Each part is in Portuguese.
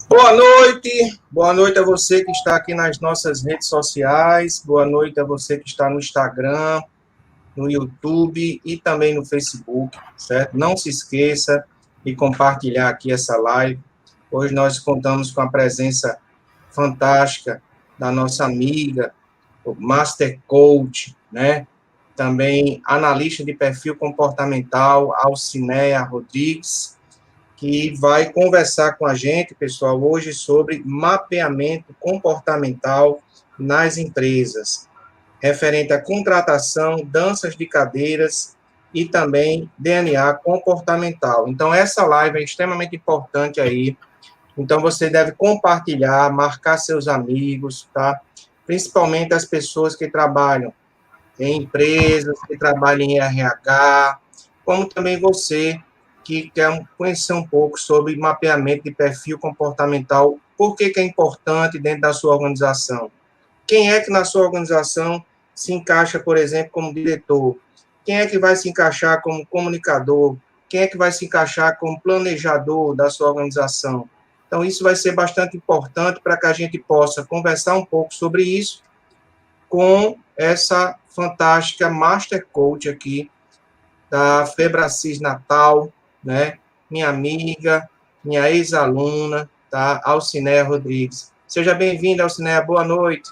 Boa noite a você que está aqui nas nossas redes sociais, boa noite a você que está no Instagram, no YouTube e também no Facebook, certo? Não se esqueça de compartilhar aqui essa live. Hoje nós contamos com a presença fantástica da nossa amiga, o Master Coach, né? Também analista de perfil comportamental, Alcineia Rodrigues, que vai conversar com a gente, pessoal, hoje sobre mapeamento comportamental nas empresas, referente à contratação, danças de cadeiras e também DNA comportamental. Então, essa live é extremamente importante aí. Então, você deve compartilhar, marcar seus amigos, tá? Principalmente as pessoas que trabalham em empresas, que trabalham em RH, como também você que quer conhecer um pouco sobre mapeamento de perfil comportamental, por que é importante dentro da sua organização. Quem é que na sua organização se encaixa, por exemplo, como diretor? Quem é que vai se encaixar como comunicador? Quem é que vai se encaixar como planejador da sua organização? Então, isso vai ser bastante importante para que a gente possa conversar um pouco sobre isso com essa fantástica Master Coach aqui da Febracis Natal, né? Minha amiga, minha ex-aluna, tá? Alcineia Rodrigues. Seja bem-vinda, Alcineia, boa noite.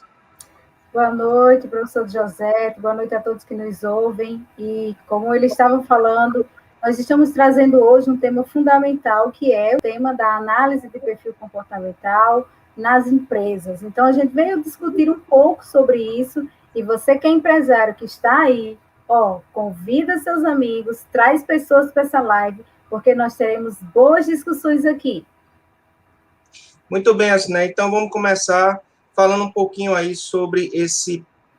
Boa noite, professor José, boa noite a todos que nos ouvem. E como eles estavam falando, nós estamos trazendo hoje um tema fundamental, que é o tema da análise de perfil comportamental nas empresas. Então, a gente veio discutir um pouco sobre isso, e você que é empresário, que está aí, convida seus amigos, traz pessoas para essa live, porque nós teremos boas discussões aqui. Muito bem, Alcineia. Então, vamos começar falando um pouquinho aí sobre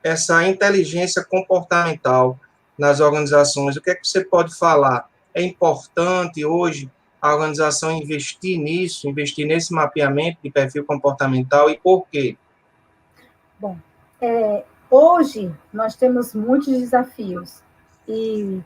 essa inteligência comportamental nas organizações. O que é que você pode falar? É importante hoje a organização investir nisso, investir nesse mapeamento de perfil comportamental, e por quê? Bom, hoje nós temos muitos desafios. E,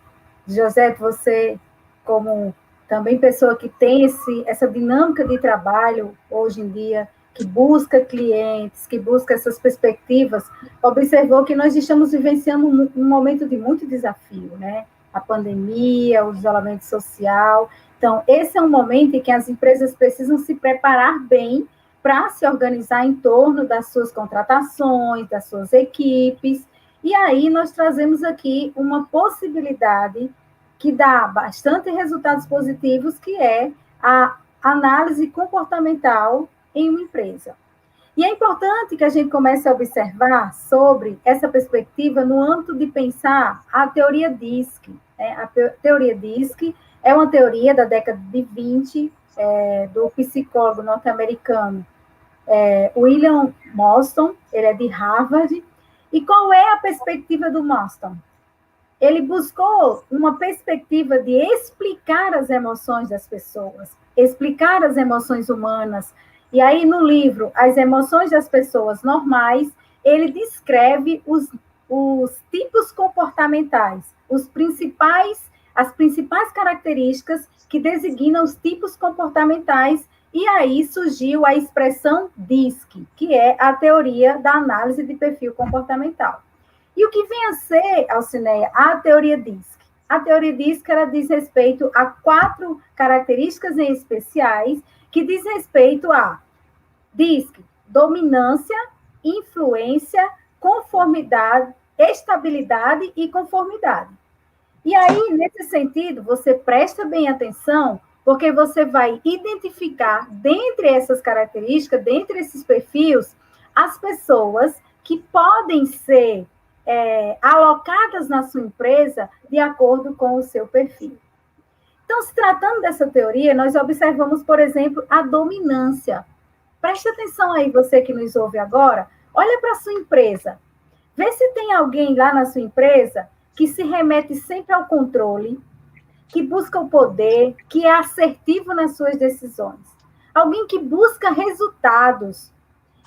José, você, como também pessoa que tem essa dinâmica de trabalho hoje em dia, que busca clientes, que busca essas perspectivas, observou que nós estamos vivenciando um momento de muito desafio, né? A pandemia, o isolamento social. Então, esse é um momento em que as empresas precisam se preparar bem para se organizar em torno das suas contratações, das suas equipes. E aí nós trazemos aqui uma possibilidade que dá bastante resultados positivos, que é a análise comportamental em uma empresa. E é importante que a gente comece a observar sobre essa perspectiva no âmbito de pensar a teoria DISC. A teoria DISC é uma teoria da década de 20, do psicólogo norte-americano William Marston, ele é de Harvard. E qual é a perspectiva do Marston? Ele buscou uma perspectiva de explicar as emoções das pessoas, explicar as emoções humanas. E aí, no livro As Emoções das Pessoas Normais, ele descreve os tipos comportamentais, as principais características que designam os tipos comportamentais. E aí surgiu a expressão DISC, que é a teoria da análise de perfil comportamental. E o que vem a ser, Alcineia, a teoria DISC? A teoria DISC, ela diz respeito a 4 características em especiais, que diz respeito a DISC, dominância, influência, conformidade, estabilidade e conformidade. E aí, nesse sentido, você presta bem atenção, porque você vai identificar, dentre essas características, dentre esses perfis, as pessoas que podem ser alocadas na sua empresa de acordo com o seu perfil. Então, se tratando dessa teoria, nós observamos, por exemplo, a dominância. Preste atenção aí, você que nos ouve agora, olha para a sua empresa. Vê se tem alguém lá na sua empresa que se remete sempre ao controle, que busca o poder, que é assertivo nas suas decisões. Alguém que busca resultados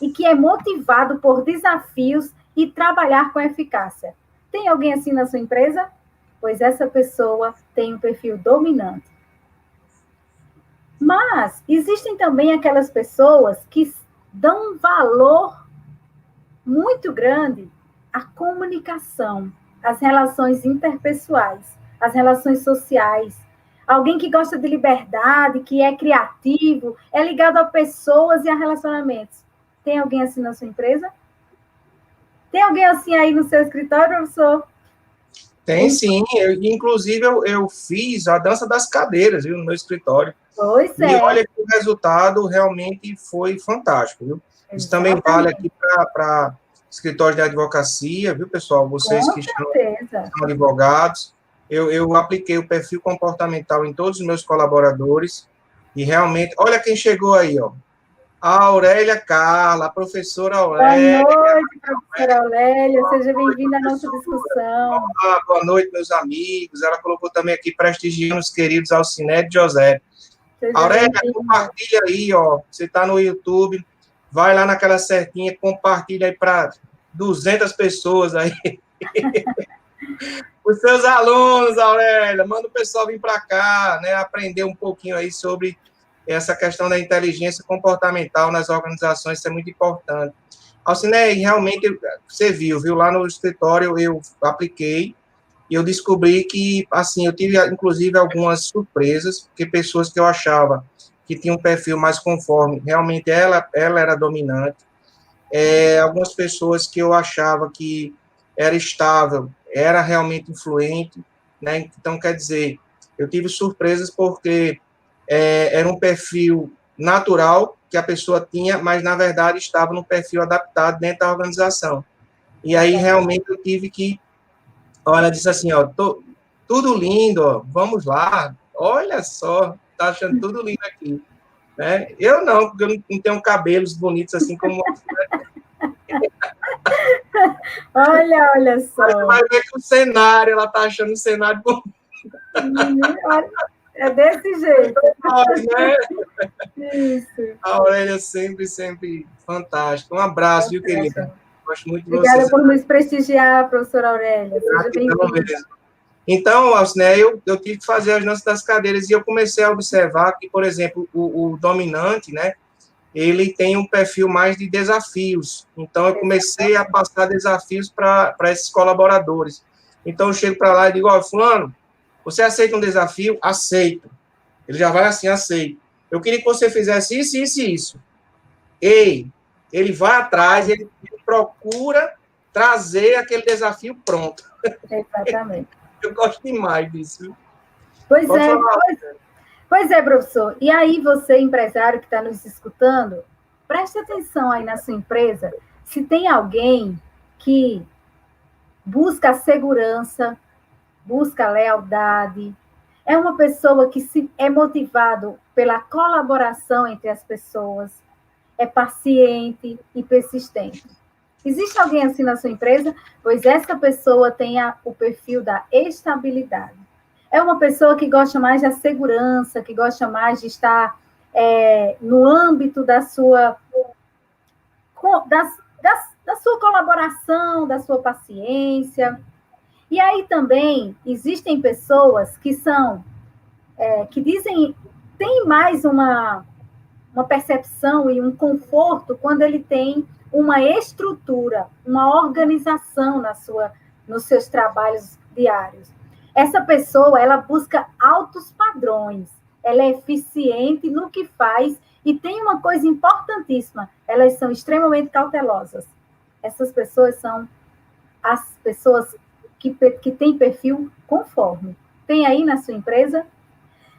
e que é motivado por desafios e trabalhar com eficácia. Tem alguém assim na sua empresa? Pois essa pessoa tem um perfil dominante. Mas existem também aquelas pessoas que dão um valor muito grande à comunicação, às relações interpessoais, às relações sociais. Alguém que gosta de liberdade, que é criativo, é ligado a pessoas e a relacionamentos. Tem alguém assim na sua empresa? Tem alguém assim aí no seu escritório, professor? Tem sim, inclusive eu fiz a dança das cadeiras, viu, no meu escritório. Pois E é. olha que o resultado realmente foi fantástico, viu? Isso também vale aqui para escritórios de advocacia, viu, pessoal? Vocês que são advogados. Eu apliquei o perfil comportamental em todos os meus colaboradores e realmente, olha quem chegou aí, ó. A Aurélia Carla, a professora Aurélia. Boa noite, professora Aurélia. Seja bem-vinda à nossa discussão. Olá, boa noite, meus amigos. Ela colocou também aqui, prestigiando os queridos Alcinete e José. Aurélia, compartilha aí, ó. Você está no YouTube, vai lá naquela setinha, compartilha aí para 200 pessoas aí. Os seus alunos, Aurélia, manda o pessoal vir para cá, né, aprender um pouquinho aí sobre essa questão da inteligência comportamental nas organizações, isso é muito importante. Alcinei, realmente, você viu, lá no escritório eu apliquei e eu descobri que, assim, eu tive, inclusive, algumas surpresas, porque pessoas que eu achava que tinham um perfil mais conforme, realmente ela era dominante. Algumas pessoas que eu achava que era estável, era realmente influente, né? Então, quer dizer, eu tive surpresas porque era um perfil natural que a pessoa tinha, mas, na verdade, estava no perfil adaptado dentro da organização. E aí, realmente, eu tive que... Olha, disse assim, ó, tudo lindo, ó, vamos lá, olha só, tá achando tudo lindo aqui. Né? Eu não, porque eu não tenho cabelos bonitos assim como... Olha só. Você vai ver que o cenário, ela tá achando o cenário bonito. É desse jeito. Né? Isso. A Aurélia sempre fantástica. Um abraço, viu, querida? Gosto muito de vocês. Obrigada por nos prestigiar, professora Aurélia. Seja bem-vinda. Então, né, eu tive que fazer as danças das cadeiras e eu comecei a observar que, por exemplo, o dominante, né, ele tem um perfil mais de desafios. Então, eu comecei a passar desafios para esses colaboradores. Então, eu chego para lá e digo, ó, fulano, você aceita um desafio? Aceito. Ele já vai assim, aceito. Eu queria que você fizesse isso, isso e isso. Ei, ele vai atrás, ele procura trazer aquele desafio pronto. Exatamente. Eu gosto demais disso. Pois é, professor. E aí, você, empresário que está nos escutando, preste atenção aí na sua empresa, se tem alguém que busca a segurança, busca a lealdade, é uma pessoa que é motivado pela colaboração entre as pessoas, é paciente e persistente. Existe alguém assim na sua empresa? Pois essa pessoa tem o perfil da estabilidade. É uma pessoa que gosta mais da segurança, que gosta mais de estar no âmbito da sua colaboração, da sua paciência. E aí também existem pessoas que são, que dizem, tem mais uma percepção e um conforto quando ele tem uma estrutura, uma organização nos seus trabalhos diários. Essa pessoa, ela busca altos padrões, ela é eficiente no que faz e tem uma coisa importantíssima, elas são extremamente cautelosas. Essas pessoas são as pessoas que têm perfil conforme. Tem aí na sua empresa?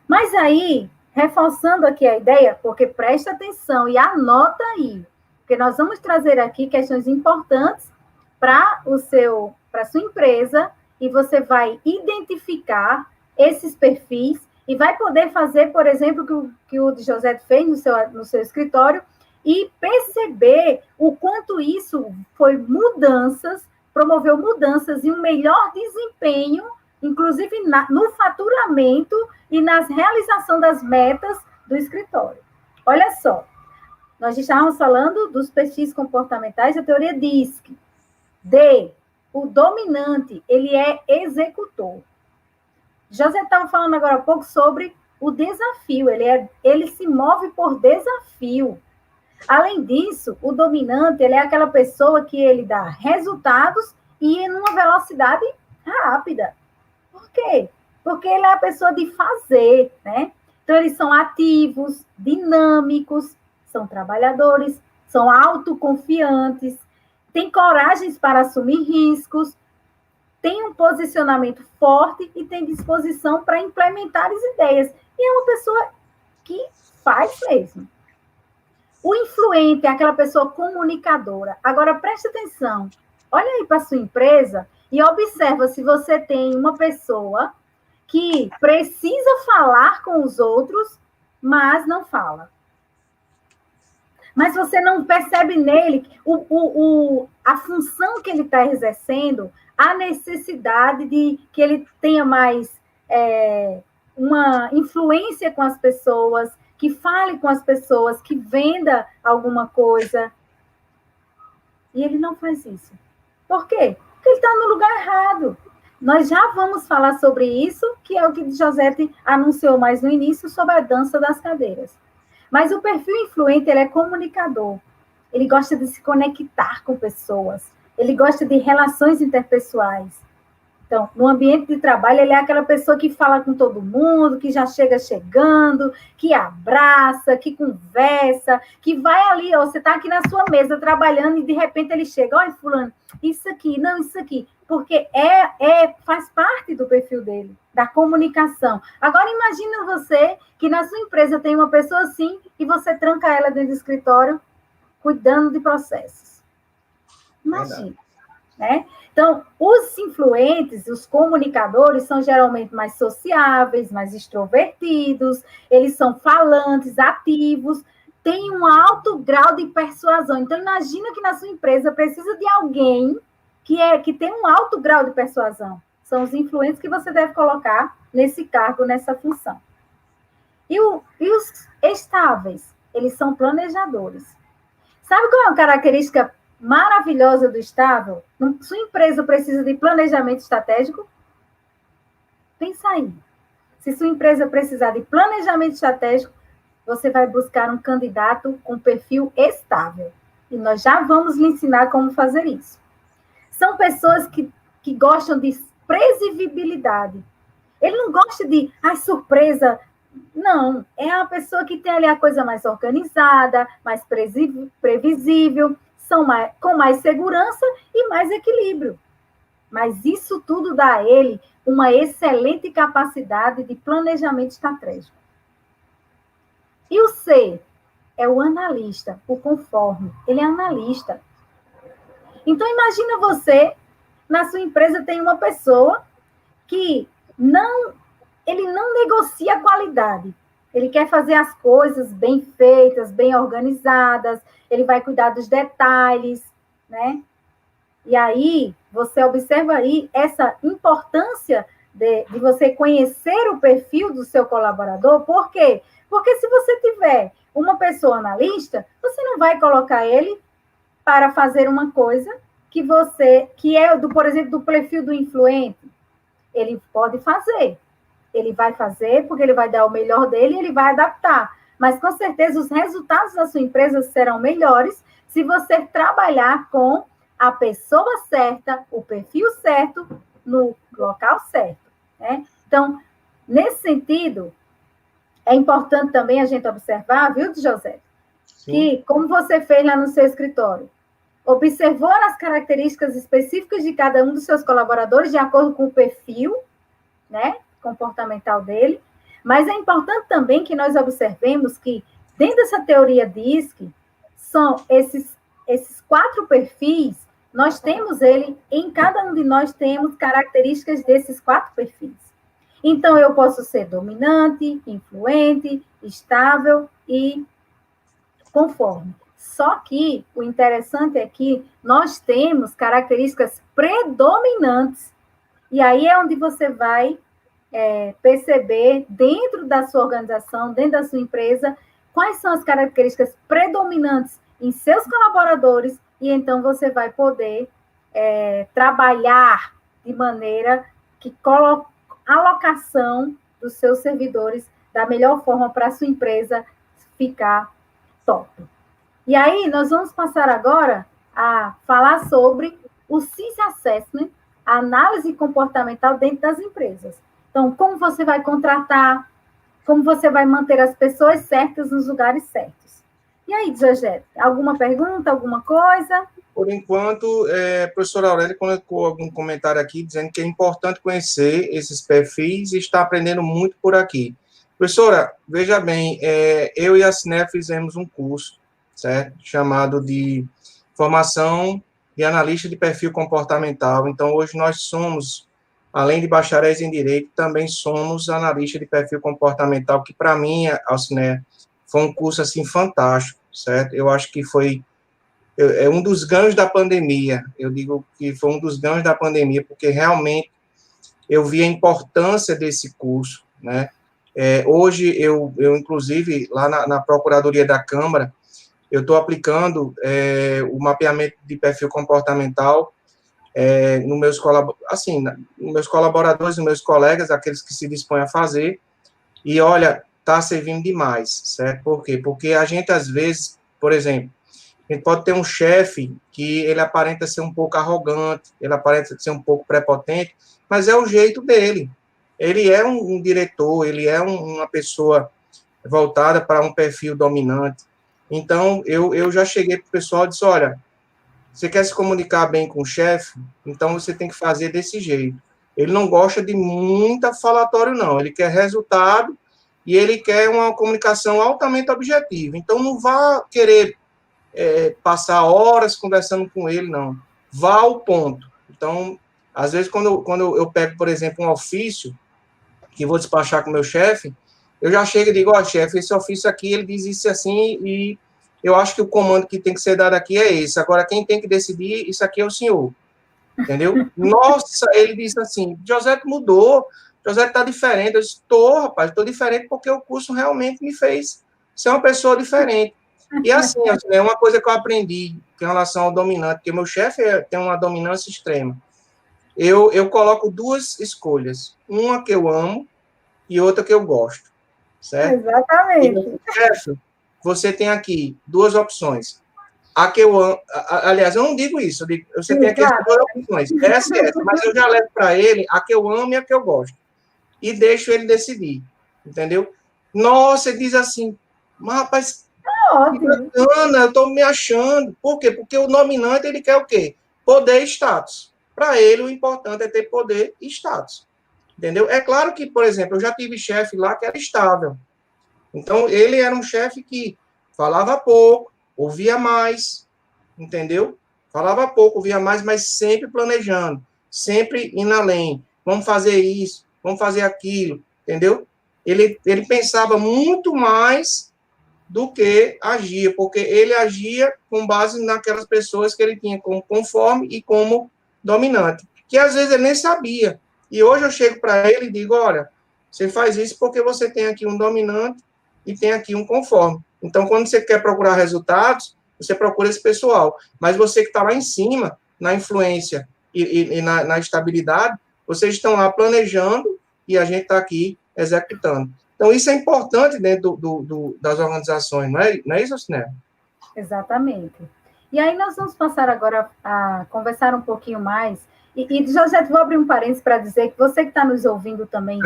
Mas aí, reforçando aqui a ideia, porque presta atenção e anota aí, porque nós vamos trazer aqui questões importantes para a sua empresa e você vai identificar esses perfis e vai poder fazer, por exemplo, que o José fez no seu escritório e perceber o quanto isso promoveu mudanças e um melhor desempenho, inclusive no faturamento e na realização das metas do escritório. Olha só, nós estávamos falando dos perfis comportamentais da teoria DISC. O dominante, ele é executor. José estava falando agora há pouco sobre o desafio, ele se move por desafio. Além disso, o dominante, ele é aquela pessoa que ele dá resultados e em uma velocidade rápida. Por quê? Porque ele é a pessoa de fazer, né? Então, eles são ativos, dinâmicos, são trabalhadores, são autoconfiantes, têm coragens para assumir riscos, têm um posicionamento forte e têm disposição para implementar as ideias. E é uma pessoa que faz mesmo. O influente é aquela pessoa comunicadora. Agora, preste atenção. Olha aí para a sua empresa e observa se você tem uma pessoa que precisa falar com os outros, mas não fala. Mas você não percebe nele a função que ele está exercendo, a necessidade de que ele tenha mais uma influência com as pessoas, que fale com as pessoas, que venda alguma coisa. E ele não faz isso. Por quê? Porque ele está no lugar errado. Nós já vamos falar sobre isso, que é o que Josete anunciou mais no início, sobre a dança das cadeiras. Mas o perfil influente, ele é comunicador. Ele gosta de se conectar com pessoas. Ele gosta de relações interpessoais. Então, no ambiente de trabalho, ele é aquela pessoa que fala com todo mundo, que já chega chegando, que abraça, que conversa, que vai ali, ó, você está aqui na sua mesa trabalhando e de repente ele chega, olha, fulano, isso aqui, não, isso aqui, porque faz parte do perfil dele, da comunicação. Agora, imagina você que na sua empresa tem uma pessoa assim e você tranca ela dentro do escritório cuidando de processos. Imagina. Né? Então, os influentes, os comunicadores, são geralmente mais sociáveis, mais extrovertidos, eles são falantes, ativos, têm um alto grau de persuasão. Então, imagina que na sua empresa precisa de alguém que tem um alto grau de persuasão. São os influentes que você deve colocar nesse cargo, nessa função. E os estáveis, eles são planejadores. Sabe qual é a característica maravilhosa do estável? Sua empresa precisa de planejamento estratégico? Pensa aí. Se sua empresa precisar de planejamento estratégico, você vai buscar um candidato com perfil estável. E nós já vamos lhe ensinar como fazer isso. São pessoas que gostam de previsibilidade. Ele não gosta de, surpresa. Não, é a pessoa que tem ali a coisa mais organizada, mais previsível, com mais segurança e mais equilíbrio. Mas isso tudo dá a ele uma excelente capacidade de planejamento estratégico. E o C é o analista, o conforme. Ele é analista. Então, imagina você, na sua empresa tem uma pessoa que ele não negocia qualidade. Ele quer fazer as coisas bem feitas, bem organizadas, ele vai cuidar dos detalhes, né? E aí, você observa aí essa importância de você conhecer o perfil do seu colaborador. Por quê? Porque se você tiver uma pessoa analista, você não vai colocar ele para fazer uma coisa que é, por exemplo, do perfil do influente. Ele pode fazer. Ele vai fazer porque ele vai dar o melhor dele e ele vai adaptar. Mas, com certeza, os resultados da sua empresa serão melhores se você trabalhar com a pessoa certa, o perfil certo, no local certo. Né? Então, nesse sentido, é importante também a gente observar, viu, José? Sim. Que, como você fez lá no seu escritório, observou as características específicas de cada um dos seus colaboradores de acordo com o perfil, né, comportamental dele, mas é importante também que nós observemos que, dentro dessa teoria DISC, são esses 4 perfis, nós temos em cada um de nós temos características desses 4 perfis. Então, eu posso ser dominante, influente, estável e conforme. Só que o interessante é que nós temos características predominantes. E aí é onde você vai perceber, dentro da sua organização, dentro da sua empresa, quais são as características predominantes em seus colaboradores, e então você vai poder trabalhar de maneira que a alocação dos seus servidores da melhor forma para a sua empresa ficar top. E aí, nós vamos passar agora a falar sobre o CIS Assessment, a análise comportamental dentro das empresas. Então, como você vai contratar, como você vai manter as pessoas certas nos lugares certos. E aí, José, alguma pergunta, alguma coisa? Por enquanto, a professora Aurélia colocou algum comentário aqui dizendo que é importante conhecer esses perfis e está aprendendo muito por aqui. Professora, veja bem, eu e a Cine fizemos um curso, certo? Chamado de Formação de Analista de Perfil Comportamental. Então, hoje nós somos, além de bacharéis em Direito, também somos analista de perfil comportamental, que para mim, Alciné, foi um curso, assim, fantástico, certo? Eu acho que foi um dos ganhos da pandemia. Eu digo que foi um dos ganhos da pandemia, porque realmente eu vi a importância desse curso, né? Hoje, inclusive, lá na Procuradoria da Câmara, eu estou aplicando o mapeamento de perfil comportamental nos meus colaboradores, nos meus colegas, aqueles que se dispõem a fazer, e olha, está servindo demais, certo? Por quê? Porque a gente, às vezes, por exemplo, a gente pode ter um chefe que ele aparenta ser um pouco arrogante, ele aparenta ser um pouco prepotente, mas é o jeito dele. Ele é um diretor, ele é uma pessoa voltada para um perfil dominante. Então, eu já cheguei para o pessoal e disse, olha, você quer se comunicar bem com o chefe? Então, você tem que fazer desse jeito. Ele não gosta de muita falatório, não. Ele quer resultado e ele quer uma comunicação altamente objetiva. Então, não vá querer passar horas conversando com ele, não. Vá ao ponto. Então, às vezes, quando eu pego, por exemplo, um ofício que vou despachar com o meu chefe, eu já chego e digo, ó, chefe, esse ofício aqui, ele diz isso assim, e eu acho que o comando que tem que ser dado aqui é esse. Agora, quem tem que decidir, isso aqui é o senhor. Entendeu? Nossa, ele disse assim, José mudou, José está diferente. Eu disse, rapaz, estou diferente porque o curso realmente me fez ser uma pessoa diferente. E assim, é uma coisa que eu aprendi em relação ao dominante, porque meu chefe tem uma dominância extrema. Eu coloco duas escolhas, uma que eu amo e outra que eu gosto, certo? Exatamente. E, chefe, você tem aqui duas opções. A que eu amo, aliás, eu não digo isso, eu digo, você tem aqui as duas opções, essa e essa, mas eu já levo para ele a que eu amo e a que eu gosto. E deixo ele decidir, entendeu? Nossa, ele diz assim, mas rapaz, que bacana, eu estou me achando. Por quê? Porque o nominante, ele quer o quê? Poder e status. Para ele, o importante é ter poder e status. Entendeu? É claro que, por exemplo, eu já tive chefe lá que era estável. Então, ele era um chefe que falava pouco, ouvia mais, entendeu? Falava pouco, ouvia mais, mas sempre planejando, sempre indo além. Vamos fazer isso, vamos fazer aquilo, entendeu? Ele pensava muito mais do que agia, porque ele agia com base naquelas pessoas que ele tinha como conforme e como dominante, que às vezes ele nem sabia. E hoje eu chego para ele e digo, olha, você faz isso porque você tem aqui um dominante e tem aqui um conforme. Então, quando você quer procurar resultados, você procura esse pessoal. Mas você que está lá em cima, na influência e na estabilidade, vocês estão lá planejando e a gente está aqui executando. Então, isso é importante dentro das organizações, não é isso, Siné? Exatamente. E aí nós vamos passar agora a conversar um pouquinho mais. E José, vou abrir um parênteses para dizer que você que está nos ouvindo também,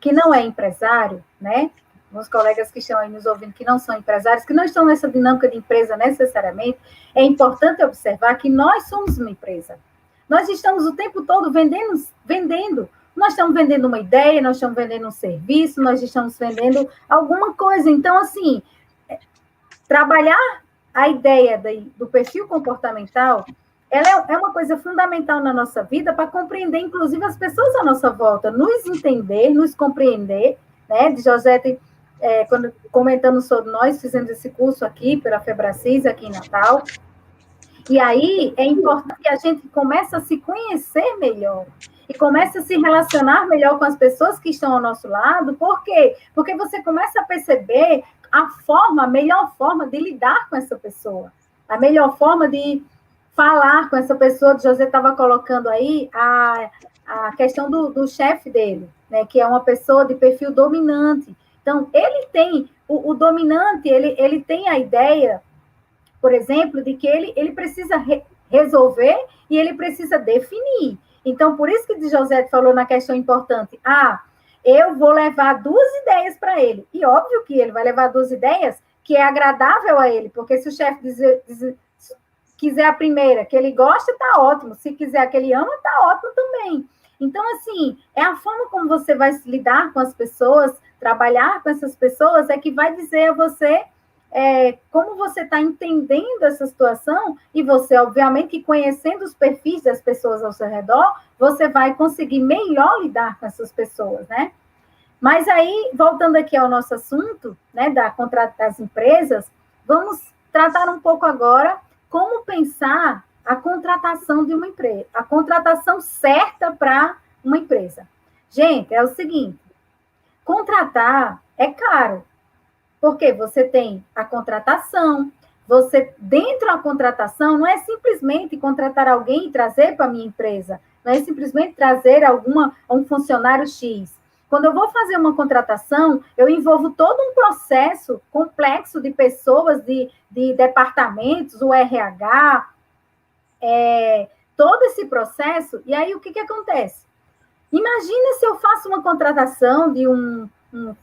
que não é empresário, né? Os colegas que estão aí nos ouvindo que não são empresários, que não estão nessa dinâmica de empresa necessariamente, é importante observar que nós somos uma empresa. Nós estamos o tempo todo vendendo. Nós estamos vendendo uma ideia, nós estamos vendendo um serviço, nós estamos vendendo alguma coisa. Então, assim, trabalhar a ideia do perfil comportamental, ela é uma coisa fundamental na nossa vida para compreender, inclusive, as pessoas à nossa volta, nos entender, nos compreender, né? De José, quando comentando sobre nós, fizemos esse curso aqui pela Febracis, aqui em Natal, e aí é importante que a gente comece a se conhecer melhor e comece a se relacionar melhor com as pessoas que estão ao nosso lado. Por quê? Porque você começa a perceber a melhor forma de lidar com essa pessoa, a melhor forma de falar com essa pessoa. José estava colocando aí a questão do chefe dele, né, que é uma pessoa de perfil dominante. Então, ele tem, o dominante, ele tem a ideia, por exemplo, de que ele precisa resolver e ele precisa definir. Então, por isso que José falou na questão importante, eu vou levar 2 ideias para ele. E óbvio que ele vai levar 2 ideias que é agradável a ele, porque se o chefe quiser a primeira, que ele gosta, tá ótimo. Se quiser a que ele ama, tá ótimo também. Então, assim, é a forma como você vai se lidar com as pessoas, trabalhar com essas pessoas, é que vai dizer a você como você está entendendo essa situação, e você, obviamente, que conhecendo os perfis das pessoas ao seu redor, você vai conseguir melhor lidar com essas pessoas, né? Mas aí, voltando aqui ao nosso assunto, né, das empresas, vamos tratar um pouco agora como pensar a contratação de uma empresa, a contratação certa para uma empresa. Gente, é o seguinte, contratar é caro, porque você tem a contratação, dentro da contratação, não é simplesmente contratar alguém e trazer para a minha empresa, não é simplesmente trazer um funcionário X. Quando eu vou fazer uma contratação, eu envolvo todo um processo complexo de pessoas, de departamentos, o RH, todo esse processo, e aí o que acontece? Imagina se eu faço uma contratação de um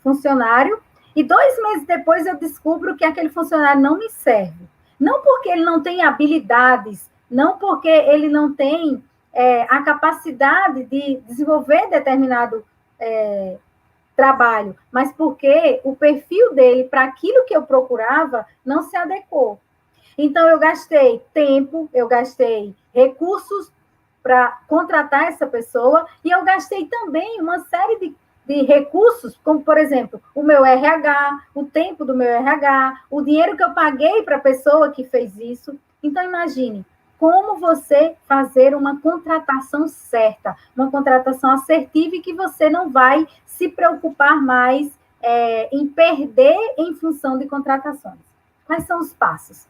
funcionário e 2 meses depois eu descubro que aquele funcionário não me serve. Não porque ele não tem habilidades, não porque ele não tem a capacidade de desenvolver determinado trabalho, mas porque o perfil dele para aquilo que eu procurava não se adequou. Então, eu gastei tempo, eu gastei recursos para contratar essa pessoa, e eu gastei também uma série de recursos, como, por exemplo, o meu RH, o tempo do meu RH, o dinheiro que eu paguei para a pessoa que fez isso. Então, imagine como você fazer uma contratação certa, uma contratação assertiva, e que você não vai se preocupar mais em perder em função de contratações. Quais são os passos?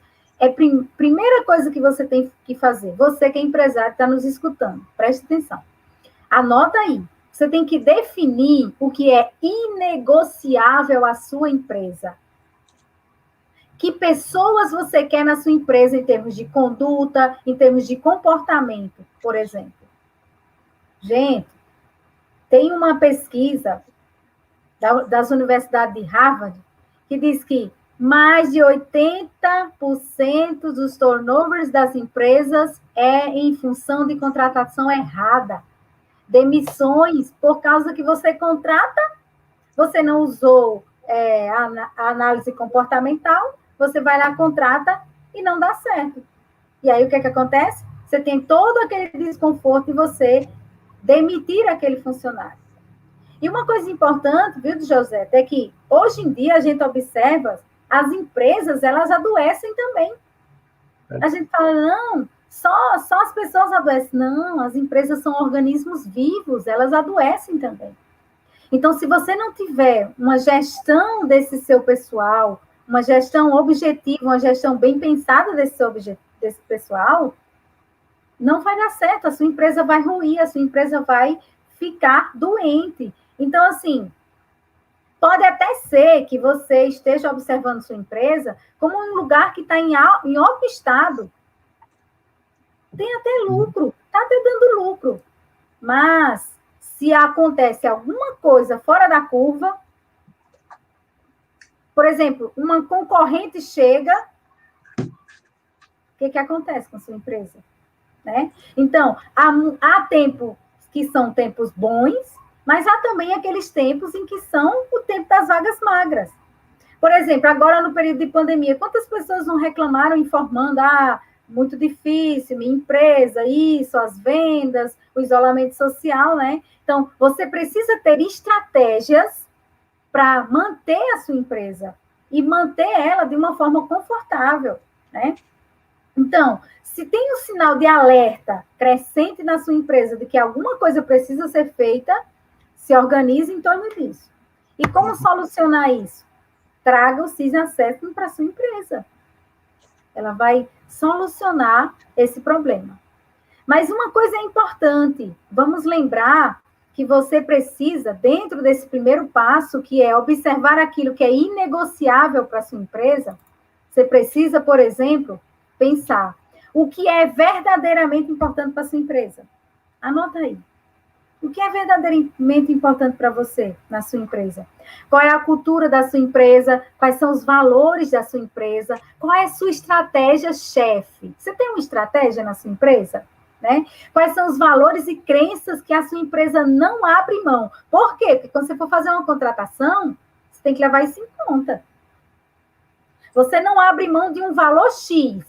Primeira coisa que você tem que fazer, você que é empresário, está nos escutando, preste atenção. Anota aí. Você tem que definir o que é inegociável à sua empresa. Que pessoas você quer na sua empresa em termos de conduta, em termos de comportamento, por exemplo. Gente, tem uma pesquisa das universidades de Harvard que diz que mais de 80% dos turnovers das empresas é em função de contratação errada. Demissões por causa que você contrata, você não usou a análise comportamental, você vai lá, contrata e não dá certo. E aí o que acontece? Você tem todo aquele desconforto de você demitir aquele funcionário. E uma coisa importante, viu, José, é que hoje em dia a gente observa as empresas, elas adoecem também. A gente fala, não, só as pessoas adoecem. Não, as empresas são organismos vivos, elas adoecem também. Então, se você não tiver uma gestão desse seu pessoal, uma gestão objetiva, uma gestão bem pensada desse pessoal, não vai dar certo, a sua empresa vai ruir, a sua empresa vai ficar doente. Então, assim, pode até ser que você esteja observando sua empresa como um lugar que está em alto estado. Tem até lucro, está até dando lucro. Mas, se acontece alguma coisa fora da curva, por exemplo, uma concorrente chega, o que acontece com a sua empresa? Né? Então, há tempos que são tempos bons, mas há também aqueles tempos em que são o tempo das vagas magras. Por exemplo, agora no período de pandemia, quantas pessoas não reclamaram informando, muito difícil, minha empresa, isso, as vendas, o isolamento social, né? Então, você precisa ter estratégias para manter a sua empresa e manter ela de uma forma confortável, né? Então, se tem um sinal de alerta crescente na sua empresa de que alguma coisa precisa ser feita, se organize em torno disso. E como solucionar isso? Traga o Cisne Assessment para a sua empresa. Ela vai solucionar esse problema. Mas uma coisa é importante, vamos lembrar que você precisa, dentro desse primeiro passo, que é observar aquilo que é inegociável para a sua empresa, você precisa, por exemplo, pensar o que é verdadeiramente importante para a sua empresa. Anota aí. O que é verdadeiramente importante para você na sua empresa? Qual é a cultura da sua empresa? Quais são os valores da sua empresa? Qual é a sua estratégia, chefe? Você tem uma estratégia na sua empresa? Né? Quais são os valores e crenças que a sua empresa não abre mão? Por quê? Porque quando você for fazer uma contratação, você tem que levar isso em conta. Você não abre mão de um valor X.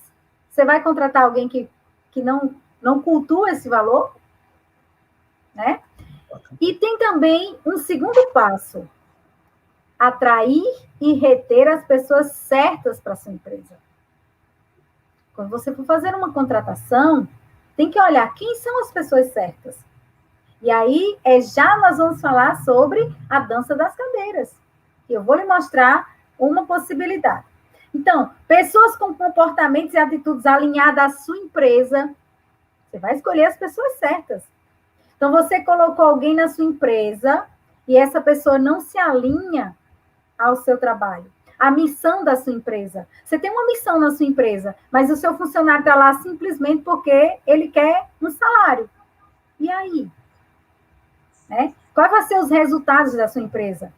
Você vai contratar alguém que não cultua esse valor? Né? E tem também um segundo passo: atrair e reter as pessoas certas para a sua empresa. Quando você for fazer uma contratação, tem que olhar quem são as pessoas certas. E aí, já nós vamos falar sobre a dança das cadeiras. E eu vou lhe mostrar uma possibilidade. Então, pessoas com comportamentos e atitudes alinhadas à sua empresa, você vai escolher as pessoas certas. Então, você colocou alguém na sua empresa e essa pessoa não se alinha ao seu trabalho, à missão da sua empresa. Você tem uma missão na sua empresa, mas o seu funcionário está lá simplesmente porque ele quer um salário. E aí? Né? Quais vão ser os resultados da sua empresa?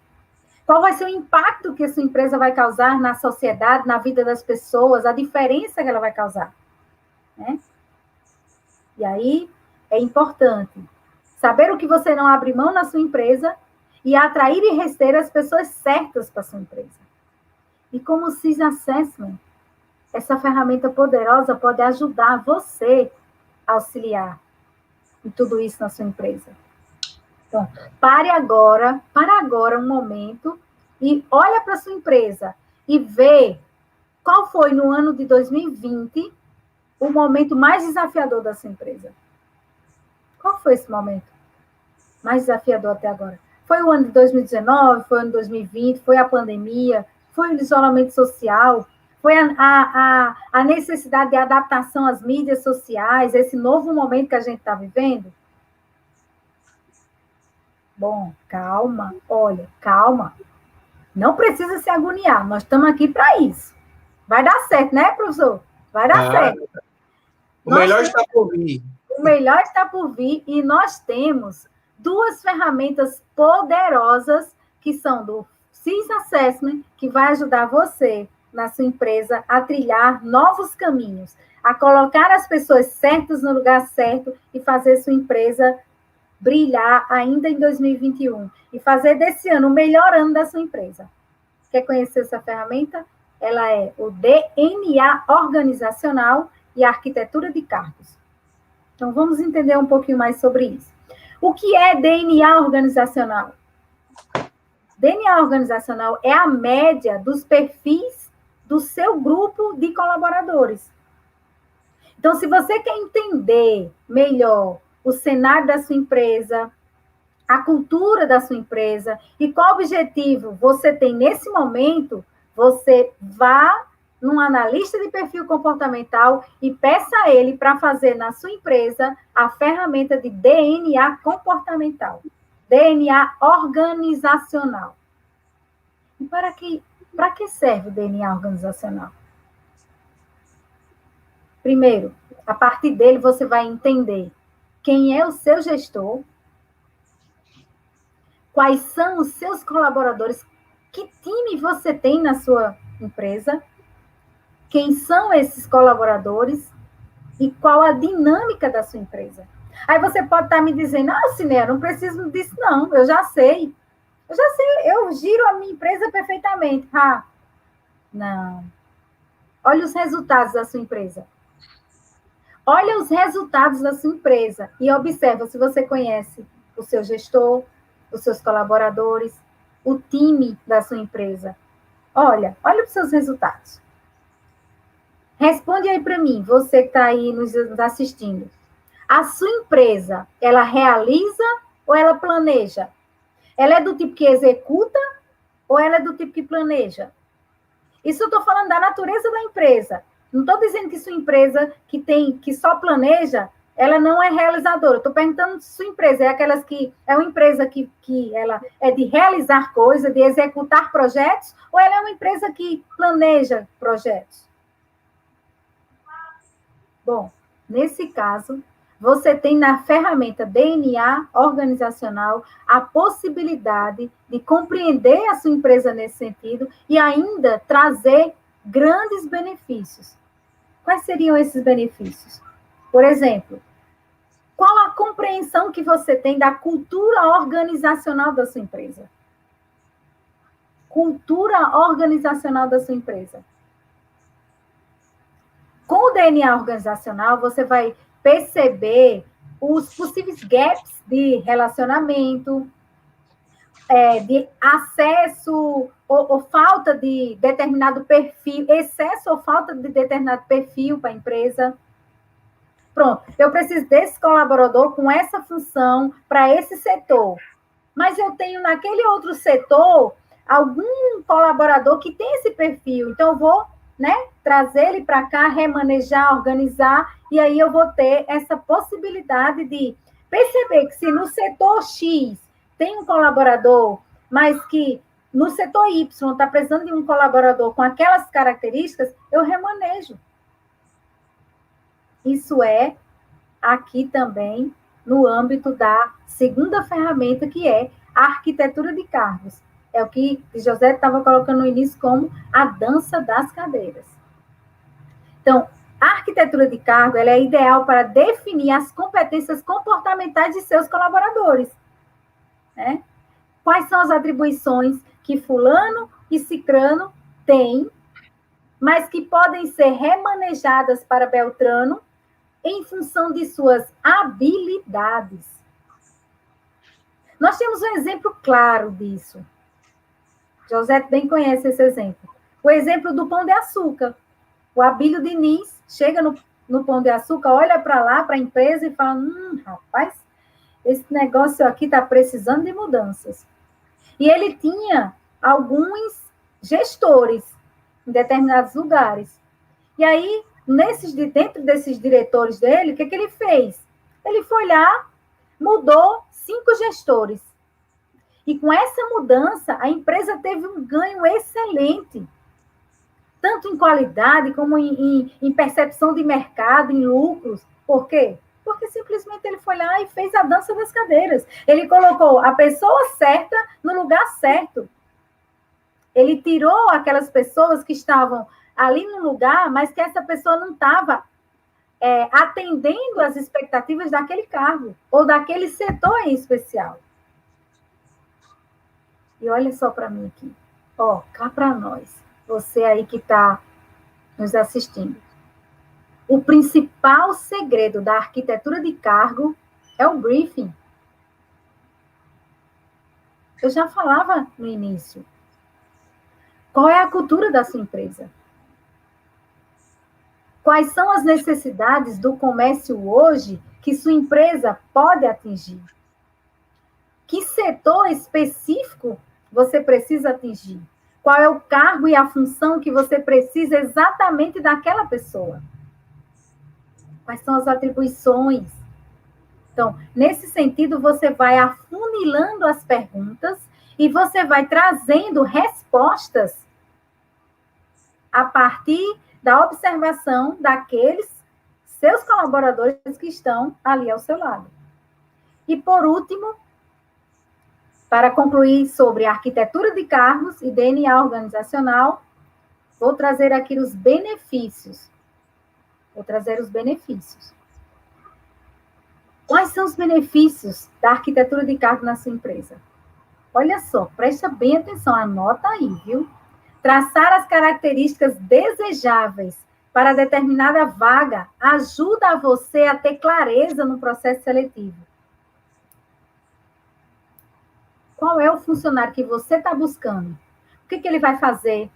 Qual vai ser o impacto que a sua empresa vai causar na sociedade, na vida das pessoas, a diferença que ela vai causar? Né? E aí, é importante saber o que você não abre mão na sua empresa e atrair e reter as pessoas certas para a sua empresa. E como o CIS Assessment, essa ferramenta poderosa pode ajudar você a auxiliar em tudo isso na sua empresa. Então, para agora um momento e olha para a sua empresa e vê qual foi no ano de 2020 o momento mais desafiador da sua empresa. Qual foi esse momento mais desafiador até agora? Foi o ano de 2019, foi o ano de 2020, foi a pandemia, foi o isolamento social, foi a necessidade de adaptação às mídias sociais, esse novo momento que a gente está vivendo? Bom, calma, olha, calma. Não precisa se agoniar, nós estamos aqui para isso. Vai dar certo, né, professor? Vai dar certo. O melhor está por vir. O melhor está por vir e nós temos duas ferramentas poderosas que são do CIS Assessment, que vai ajudar você, na sua empresa, a trilhar novos caminhos, a colocar as pessoas certas no lugar certo e fazer sua empresa brilhar ainda em 2021 e fazer desse ano o melhor ano da sua empresa. Quer conhecer essa ferramenta? Ela é o DNA organizacional e a arquitetura de cargos. Então, vamos entender um pouquinho mais sobre isso. O que é DNA organizacional? DNA organizacional é a média dos perfis do seu grupo de colaboradores. Então, se você quer entender melhor o cenário da sua empresa, a cultura da sua empresa e qual objetivo você tem nesse momento, você vá num analista de perfil comportamental e peça a ele para fazer na sua empresa a ferramenta de DNA comportamental, DNA organizacional. E para que serve o DNA organizacional? Primeiro, a partir dele você vai entender quem é o seu gestor, quais são os seus colaboradores, que time você tem na sua empresa, quem são esses colaboradores e qual a dinâmica da sua empresa. Aí você pode estar me dizendo, Ciné, não preciso disso não, eu já sei, eu giro a minha empresa perfeitamente. Não. Olha os resultados da sua empresa. Olha os resultados da sua empresa e observa se você conhece o seu gestor, os seus colaboradores, o time da sua empresa. Olha os seus resultados. Responde aí para mim, você que está aí nos assistindo. A sua empresa, ela realiza ou ela planeja? Ela é do tipo que executa ou ela é do tipo que planeja? Isso eu estou falando da natureza da empresa. Não estou dizendo que sua empresa que só planeja, ela não é realizadora. Estou perguntando se sua empresa é uma empresa que ela é de realizar coisas, de executar projetos, ou ela é uma empresa que planeja projetos? Bom, nesse caso, você tem na ferramenta DNA organizacional a possibilidade de compreender a sua empresa nesse sentido e ainda trazer grandes benefícios. Quais seriam esses benefícios? Por exemplo, qual a compreensão que você tem da cultura organizacional da sua empresa? Cultura organizacional da sua empresa. Com o DNA organizacional, você vai perceber os possíveis gaps de relacionamento, de acesso ou falta de determinado perfil, excesso ou falta de determinado perfil para a empresa. Pronto, eu preciso desse colaborador com essa função para esse setor. Mas eu tenho naquele outro setor algum colaborador que tem esse perfil, então eu vou, trazer ele para cá, remanejar, organizar, e aí eu vou ter essa possibilidade de perceber que se no setor X tem um colaborador, mas que no setor Y está precisando de um colaborador com aquelas características, eu remanejo. Isso é aqui também no âmbito da segunda ferramenta, que é a arquitetura de cargos. É o que José estava colocando no início como a dança das cadeiras. Então, a arquitetura de cargo ela é ideal para definir as competências comportamentais de seus colaboradores. Né? Quais são as atribuições que fulano e cicrano têm, mas que podem ser remanejadas para Beltrano em função de suas habilidades. Nós temos um exemplo claro disso. José bem conhece esse exemplo. O exemplo do Pão de Açúcar. O Abílio Diniz chega no Pão de Açúcar, olha para lá, para a empresa e fala, rapaz, esse negócio aqui está precisando de mudanças. E ele tinha alguns gestores em determinados lugares. E aí, dentro desses diretores dele, o que ele fez? Ele foi lá, mudou 5 gestores. E com essa mudança, a empresa teve um ganho excelente, tanto em qualidade, como em percepção de mercado, em lucros. Por quê? Porque simplesmente ele foi lá e fez a dança das cadeiras. Ele colocou a pessoa certa no lugar certo. Ele tirou aquelas pessoas que estavam ali no lugar, mas que essa pessoa não estava atendendo às expectativas daquele cargo, ou daquele setor em especial. E olha só para mim aqui. Cá para nós. Você aí que está nos assistindo. O principal segredo da arquitetura de cargo é o briefing. Eu já falava no início. Qual é a cultura da sua empresa? Quais são as necessidades do comércio hoje que sua empresa pode atingir? Que setor específico você precisa atingir? Qual é o cargo e a função que você precisa exatamente daquela pessoa? Quais são as atribuições? Então, nesse sentido, você vai afunilando as perguntas e você vai trazendo respostas a partir da observação daqueles seus colaboradores que estão ali ao seu lado. E, por último, para concluir sobre arquitetura de cargos e DNA organizacional, vou trazer aqui os benefícios. Quais são os benefícios da arquitetura de cargo na sua empresa? Olha só, presta bem atenção, anota aí, viu? Traçar as características desejáveis para determinada vaga ajuda você a ter clareza no processo seletivo. Qual é o funcionário que você está buscando? O que ele vai fazer?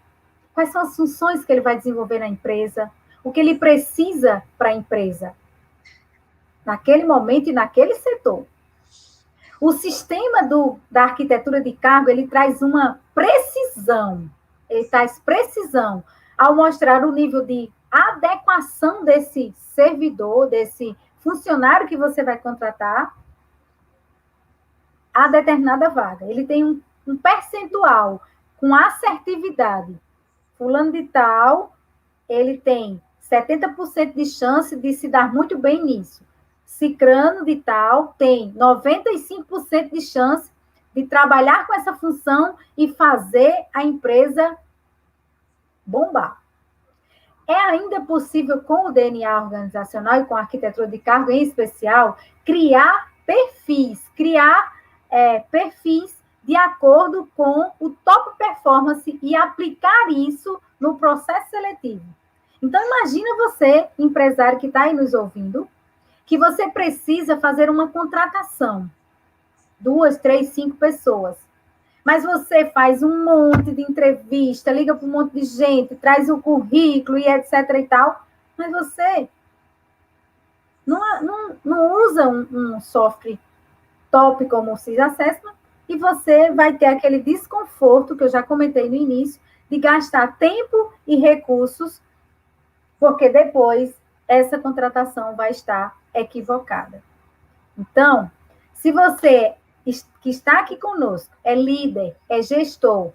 Quais são as funções que ele vai desenvolver na empresa? O que ele precisa para a empresa? Naquele momento e naquele setor. O sistema da arquitetura de cargo, ele traz uma precisão. Ele traz precisão ao mostrar o nível de adequação desse servidor, desse funcionário que você vai contratar a determinada vaga. Ele tem um percentual com assertividade. Fulano de tal, ele tem 70% de chance de se dar muito bem nisso. Cicrano de tal tem 95% de chance de trabalhar com essa função e fazer a empresa bombar. É ainda possível, com o DNA organizacional e com a arquitetura de cargo em especial, criar perfis de acordo com o top performance e aplicar isso no processo seletivo. Então, imagina você, empresário que está aí nos ouvindo, que você precisa fazer uma contratação. 2, 3, 5 pessoas. Mas você faz um monte de entrevista, liga para um monte de gente, traz o currículo e etc. e tal, mas você não usa um software top como o CIS Assessment e você vai ter aquele desconforto que eu já comentei no início, de gastar tempo e recursos, porque depois essa contratação vai estar equivocada. Então, se você que está aqui conosco é líder, é gestor,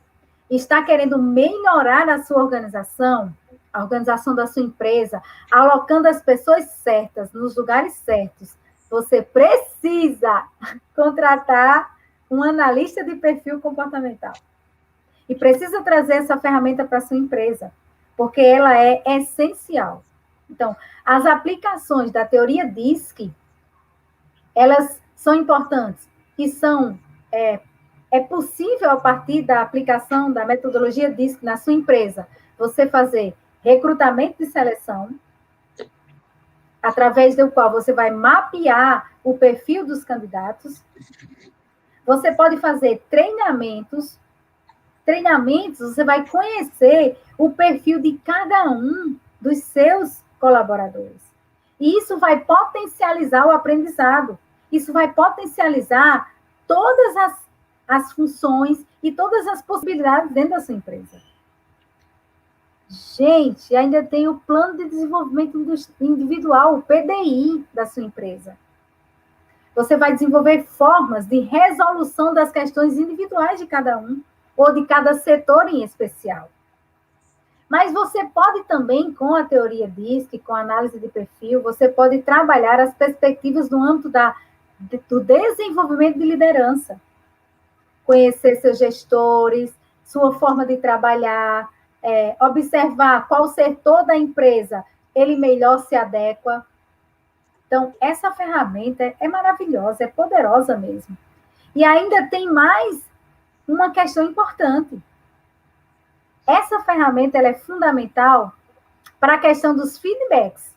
está querendo melhorar a sua organização, a organização da sua empresa, alocando as pessoas certas nos lugares certos, você precisa contratar um analista de perfil comportamental. E precisa trazer essa ferramenta para a sua empresa, porque ela é essencial. Então, as aplicações da teoria DISC, elas são importantes e é possível, a partir da aplicação da metodologia DISC na sua empresa, você fazer recrutamento de seleção, através do qual você vai mapear o perfil dos candidatos. Você pode fazer treinamentos, você vai conhecer o perfil de cada um dos seus colaboradores. E isso vai potencializar o aprendizado. Isso vai potencializar todas as funções e todas as possibilidades dentro da sua empresa. Gente, ainda tem o plano de desenvolvimento individual, o PDI da sua empresa. Você vai desenvolver formas de resolução das questões individuais de cada um, ou de cada setor em especial. Mas você pode também, com a teoria DISC, com a análise de perfil, você pode trabalhar as perspectivas no âmbito do desenvolvimento de liderança. Conhecer seus gestores, sua forma de trabalhar, observar qual setor da empresa ele melhor se adequa. Então, essa ferramenta é maravilhosa, é poderosa mesmo. E ainda tem mais uma questão importante. Essa ferramenta ela é fundamental para a questão dos feedbacks.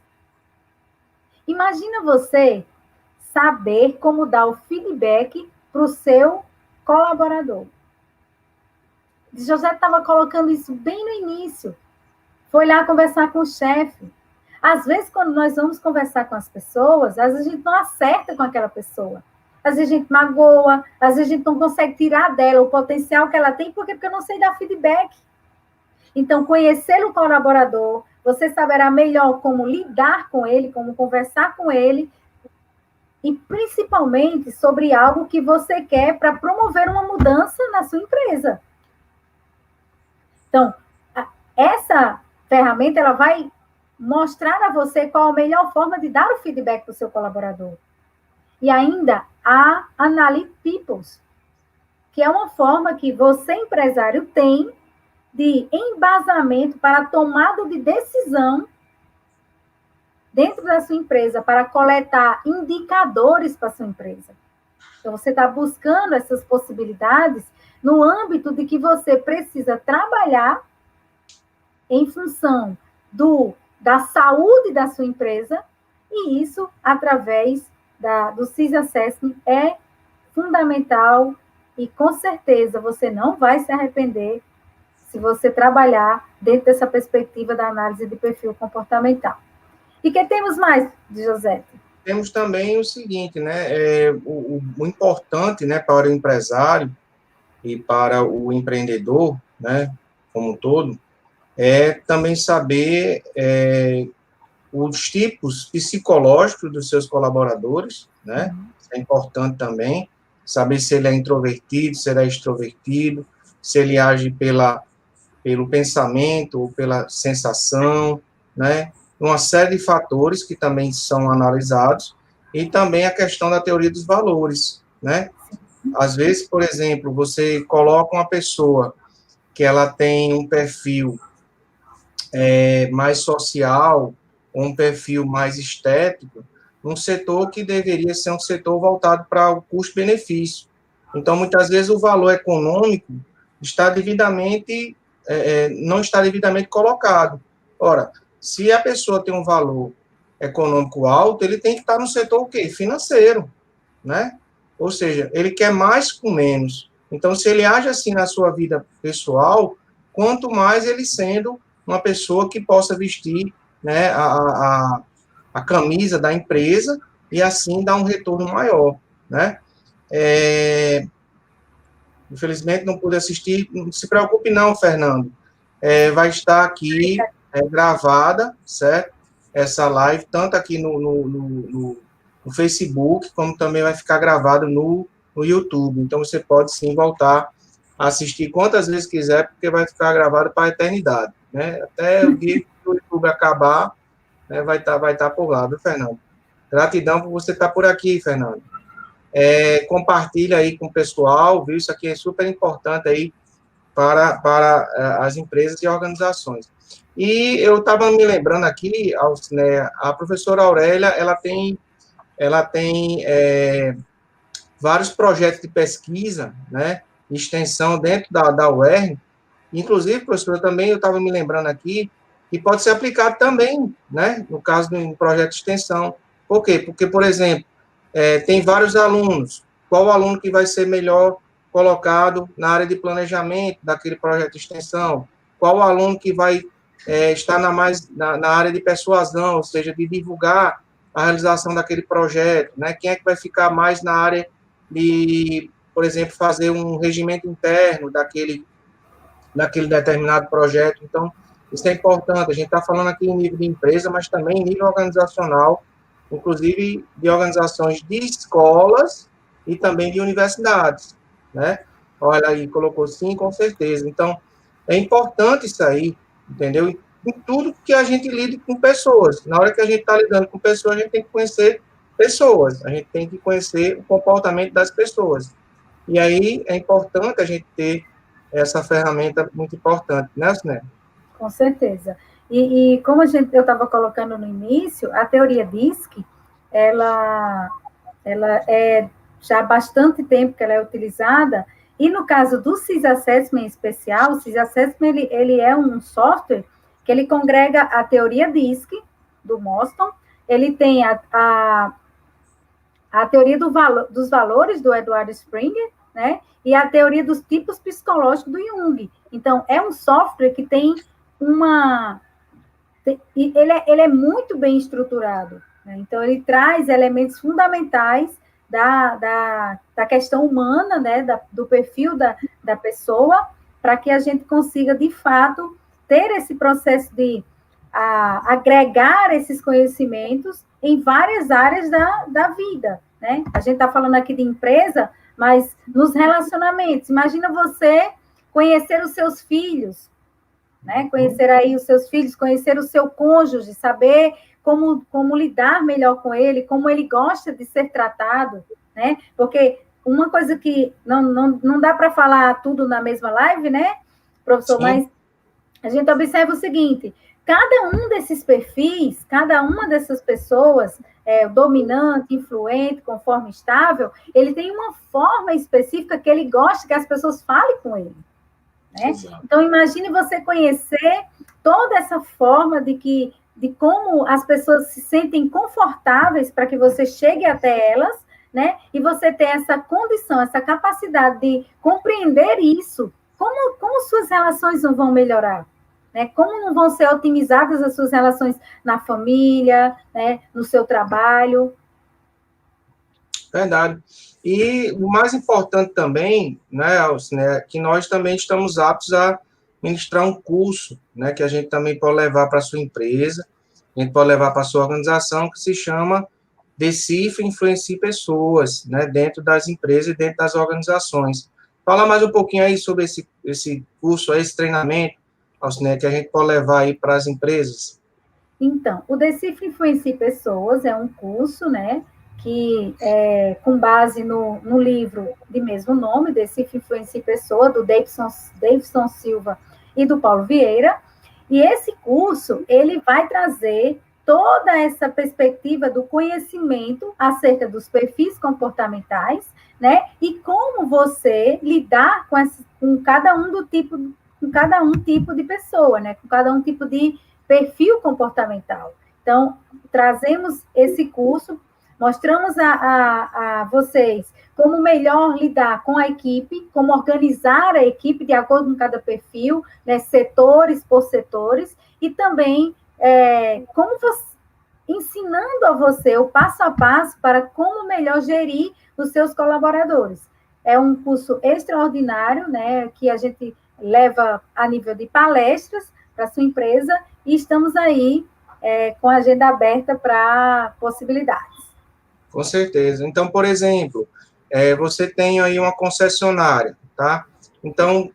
Imagina você saber como dar o feedback para o seu colaborador. José estava colocando isso bem no início. Foi lá conversar com o chefe. Às vezes, quando nós vamos conversar com as pessoas, às vezes a gente não acerta com aquela pessoa. Às vezes a gente magoa, às vezes a gente não consegue tirar dela o potencial que ela tem, porque eu não sei dar feedback. Então, conhecer o colaborador, você saberá melhor como lidar com ele, como conversar com ele, e principalmente sobre algo que você quer para promover uma mudança na sua empresa. Então, essa ferramenta ela vai mostrar a você qual a melhor forma de dar o feedback para o seu colaborador. E ainda a Analytic Peoples, que é uma forma que você, empresário, tem de embasamento para a tomada de decisão dentro da sua empresa, para coletar indicadores para a sua empresa. Então, você está buscando essas possibilidades no âmbito de que você precisa trabalhar em função da saúde da sua empresa, e isso, através do CIS Assessment, é fundamental e, com certeza, você não vai se arrepender se você trabalhar dentro dessa perspectiva da análise de perfil comportamental. E que temos mais, José? Temos também o seguinte, né? O importante, né, para o empresário e para o empreendedor, né, como um todo, é também saber os tipos psicológicos dos seus colaboradores, né? Isso é importante também, saber se ele é introvertido, se ele é extrovertido, se ele age pelo pensamento ou pela sensação, né? Uma série de fatores que também são analisados, e também a questão da teoria dos valores, né? Às vezes, por exemplo, você coloca uma pessoa que ela tem um perfil mais social, um perfil mais estético, um setor que deveria ser um setor voltado para o custo-benefício. Então, muitas vezes, o valor econômico está devidamente, não está devidamente colocado. Ora, se a pessoa tem um valor econômico alto, ele tem que estar no setor o quê? Financeiro, né? Ou seja, ele quer mais com menos. Então, se ele age assim na sua vida pessoal, quanto mais ele sendo uma pessoa que possa vestir, né, a camisa da empresa e assim dar um retorno maior, né? Infelizmente não pude assistir, não se preocupe não, Fernando. Vai estar aqui gravada, certo? Essa live, tanto aqui no Facebook, como também vai ficar gravado no YouTube. Então, você pode sim voltar a assistir quantas vezes quiser, porque vai ficar gravado para a eternidade, né? Até o dia que o YouTube acabar, né, vai tá por lá, viu, Fernando? Gratidão por você estar por aqui, Fernando. Compartilha aí com o pessoal, viu? Isso aqui é super importante aí para as empresas e organizações. E eu estava me lembrando aqui, né, a professora Aurélia, ela tem vários projetos de pesquisa, né, extensão dentro da UERN. Inclusive, professora, também eu estava me lembrando aqui, que pode ser aplicado também, né, no caso de um projeto de extensão. Por quê? Porque, por exemplo, tem vários alunos. Qual aluno que vai ser melhor colocado na área de planejamento daquele projeto de extensão? Qual aluno que vai estar na área de persuasão, ou seja, de divulgar a realização daquele projeto, né? Quem é que vai ficar mais na área de, por exemplo, fazer um regimento interno daquele determinado projeto? Então, isso é importante. A gente está falando aqui em nível de empresa, mas também em nível organizacional, inclusive de organizações de escolas e também de universidades, né? Olha aí, colocou sim, com certeza. Então, é importante isso aí, entendeu? Em tudo que a gente lide com pessoas. Na hora que a gente está lidando com pessoas, a gente tem que conhecer pessoas, a gente tem que conhecer o comportamento das pessoas. E aí é importante a gente ter essa ferramenta muito importante, né, Siné? Com certeza. E como eu estava colocando no início, a teoria DISC, ela é já há bastante tempo que ela é utilizada, e no caso do CIS-Assessment em especial, o CIS-Assessment ele é um software que ele congrega a teoria DISC, do Moston, ele tem a teoria dos valores do Eduardo Springer, né, e a teoria dos tipos psicológicos do Jung. Então, é um software que tem ele é muito bem estruturado, né? Então, ele traz elementos fundamentais da questão humana, né, do perfil da pessoa, para que a gente consiga, de fato, ter esse processo de agregar esses conhecimentos em várias áreas da vida, né? A gente está falando aqui de empresa, mas nos relacionamentos. Imagina você conhecer os seus filhos, né? Conhecer aí os seus filhos, conhecer o seu cônjuge, saber como lidar melhor com ele, como ele gosta de ser tratado, né? Porque uma coisa que não dá para falar tudo na mesma live, né, professor? Sim. Mas a gente observa o seguinte: cada um desses perfis, cada uma dessas pessoas, dominante, influente, conforme estável, ele tem uma forma específica que ele gosta que as pessoas falem com ele. Né? Então, imagine você conhecer toda essa forma de como as pessoas se sentem confortáveis para que você chegue até elas, né? E você ter essa condição, essa capacidade de compreender isso, como suas relações não vão melhorar, né? Como não vão ser otimizadas as suas relações na família, né? No seu trabalho. Verdade. E o mais importante também, né, Alcine, que nós também estamos aptos a ministrar um curso, né, que a gente também pode levar para a sua empresa, A gente pode levar para a sua organização, que se chama Decifre e Influencie Pessoas, né, dentro das empresas e dentro das organizações. Fala mais um pouquinho aí sobre esse curso, esse treinamento, Alcinete, que a gente pode levar aí para as empresas. Então, o Decifre Influencie Pessoas é um curso, né, que é com base no livro de mesmo nome, Decifre Influencie Pessoa, do Davidson Silva e do Paulo Vieira. E esse curso, ele vai trazer toda essa perspectiva do conhecimento acerca dos perfis comportamentais, né, e como você lidar com cada um com cada um tipo de pessoa, né, com cada um tipo de perfil comportamental. Então, trazemos esse curso, mostramos a vocês como melhor lidar com a equipe, como organizar a equipe de acordo com cada perfil, né, setores por setores, e também como você, ensinando a você o passo a passo para como melhor gerir os seus colaboradores. É um curso extraordinário, né, que a gente leva a nível de palestras para a sua empresa, e estamos aí com a agenda aberta para possibilidades. Com certeza. Então, por exemplo, você tem aí uma concessionária, tá? Então,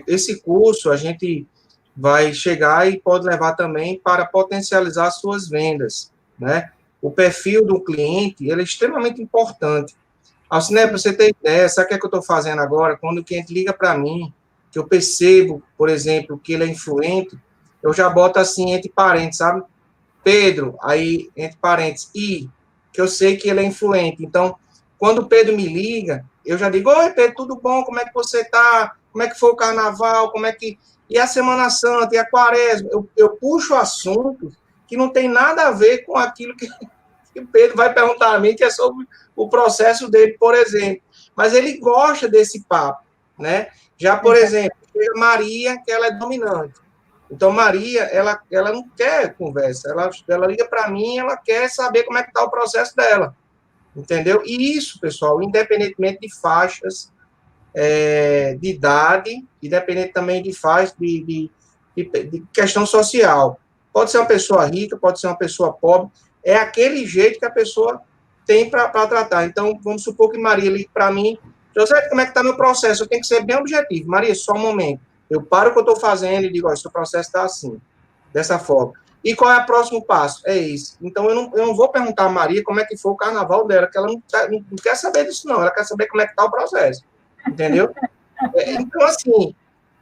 esse curso a gente vai chegar e pode levar também para potencializar suas vendas, né? O perfil do cliente, ele é extremamente importante. Alcine, para você ter ideia, sabe o que é que eu estou fazendo agora? Quando o cliente liga para mim, que eu percebo, por exemplo, que ele é influente, eu já boto assim, entre parênteses, sabe? Pedro, aí, entre parênteses, I, que eu sei que ele é influente. Então, quando o Pedro me liga, eu já digo, oi, Pedro, tudo bom? Como é que você tá? Como é que foi o carnaval? Como é que... E a Semana Santa, e a Quaresma? Eu puxo assuntos que não tem nada a ver com aquilo que o Pedro vai perguntar a mim, que é sobre o processo dele, por exemplo. Mas ele gosta desse papo, né? Já, por exemplo, Maria, que ela é dominante. Então, Maria, ela não quer conversa, ela liga para mim, ela quer saber como é que está o processo dela, entendeu? E isso, pessoal, independentemente de faixas de idade, independente também de faixa de questão social. Pode ser uma pessoa rica, pode ser uma pessoa pobre, é aquele jeito que a pessoa tem para tratar. Então, vamos supor que Maria ligue para mim, José, como é que está meu processo? Eu tenho que ser bem objetivo. Maria, só um momento. Eu paro o que eu estou fazendo e digo, olha, seu processo está assim, dessa forma. E qual é o próximo passo? É isso. Então, eu não vou perguntar a Maria como é que foi o carnaval dela, que ela não quer saber disso, não. Ela quer saber como é que está o processo. Entendeu? Então, assim,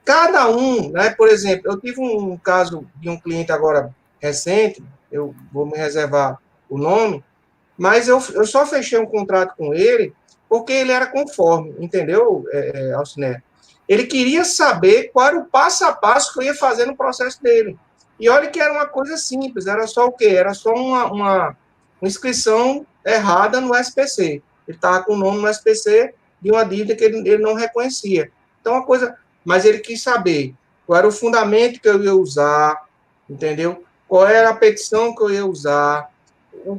cada um, né? Por exemplo, eu tive um caso de um cliente agora recente, eu vou me reservar o nome, mas eu só fechei um contrato com ele porque ele era conforme, entendeu, Alciné? Ele queria saber qual era o passo a passo que eu ia fazer no processo dele. E olha que era uma coisa simples, era só o quê? Era só uma inscrição errada no SPC. Ele estava com o nome no SPC de uma dívida que ele não reconhecia. Então, uma coisa... Mas ele quis saber qual era o fundamento que eu ia usar, entendeu? Qual era a petição que eu ia usar,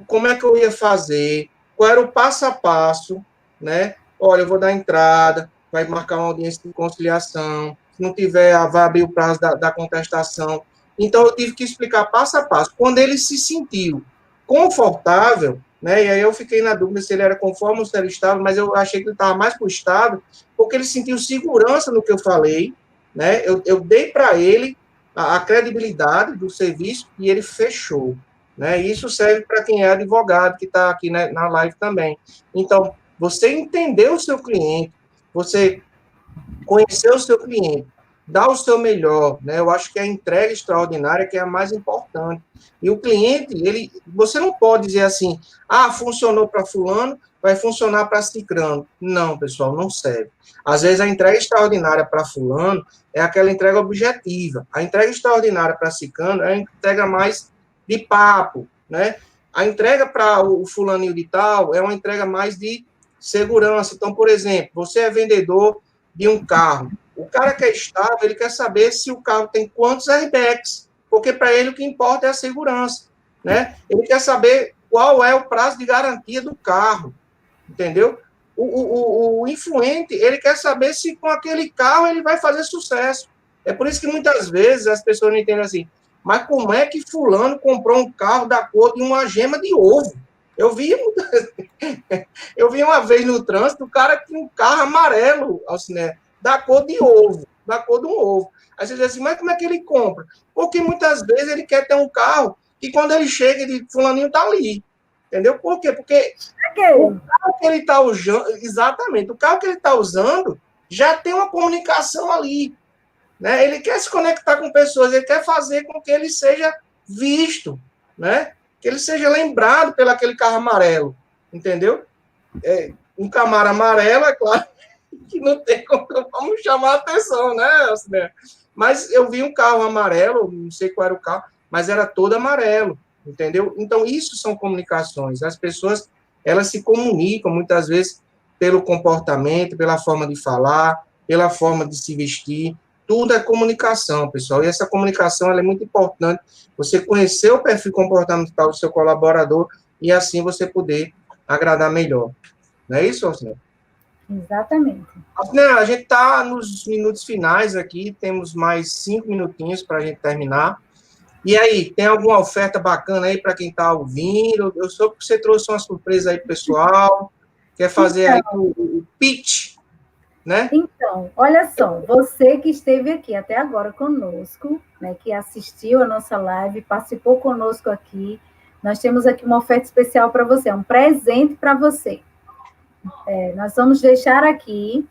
como é que eu ia fazer, qual era o passo a passo, né? Olha, eu vou dar entrada, vai marcar uma audiência de conciliação, se não tiver, vai abrir o prazo da contestação. Então, eu tive que explicar passo a passo. Quando ele se sentiu confortável, né? E aí eu fiquei na dúvida se ele era conforme ou se era estável, mas eu achei que ele estava mais para o estável, porque ele sentiu segurança no que eu falei, né? Eu dei para ele a credibilidade do serviço e ele fechou. Né? Isso serve para quem é advogado, que está aqui, né, na live também. Então, você entender o seu cliente, você conhecer o seu cliente, dar o seu melhor, né? Eu acho que a entrega extraordinária que é a mais importante. E o cliente, você não pode dizer assim, funcionou para fulano, vai funcionar para cicrano. Não, pessoal, não serve. Às vezes a entrega extraordinária para fulano é aquela entrega objetiva. A entrega extraordinária para cicrano é a entrega mais de papo, né? A entrega para o fulaninho de tal é uma entrega mais de segurança. Então, por exemplo, você é vendedor de um carro. O cara que é estável, ele quer saber se o carro tem quantos airbags, porque para ele o que importa é a segurança, né? Ele quer saber qual é o prazo de garantia do carro, entendeu? O influente, ele quer saber se com aquele carro ele vai fazer sucesso. É por isso que muitas vezes as pessoas não entendem assim, mas como é que fulano comprou um carro da cor de uma gema de ovo? Eu vi, eu vi uma vez no trânsito, o cara tinha um carro amarelo, né, da cor de ovo, da cor de um ovo. Aí você diz assim, mas como é que ele compra? Porque muitas vezes ele quer ter um carro e quando ele chega, ele fulaninho tá ali. Entendeu? Por quê? Porque o carro que ele está usando, exatamente, o carro que ele está usando já tem uma comunicação ali. Né? Ele quer se conectar com pessoas, ele quer fazer com que ele seja visto, né? Que ele seja lembrado pelo aquele carro amarelo, entendeu? Um Camaro amarelo, é claro que não tem como chamar a atenção, né? Mas eu vi um carro amarelo, não sei qual era o carro, mas era todo amarelo, entendeu? Então, isso são comunicações. As pessoas, elas se comunicam, muitas vezes, pelo comportamento, pela forma de falar, pela forma de se vestir. Tudo é comunicação, pessoal. E essa comunicação ela é muito importante. Você conhecer o perfil comportamental do seu colaborador e, assim, você poder agradar melhor. Não é isso, Alcine? Exatamente. Alcine, a gente está nos minutos finais aqui, temos mais 5 minutinhos para a gente terminar. E aí, tem alguma oferta bacana aí para quem está ouvindo? Eu soube que você trouxe uma surpresa aí para o pessoal. Quer fazer aí o pitch, né? Então, olha só, você que esteve aqui até agora conosco, né, que assistiu a nossa live, participou conosco aqui, nós temos aqui uma oferta especial para você, um presente para você. Nós vamos deixar aqui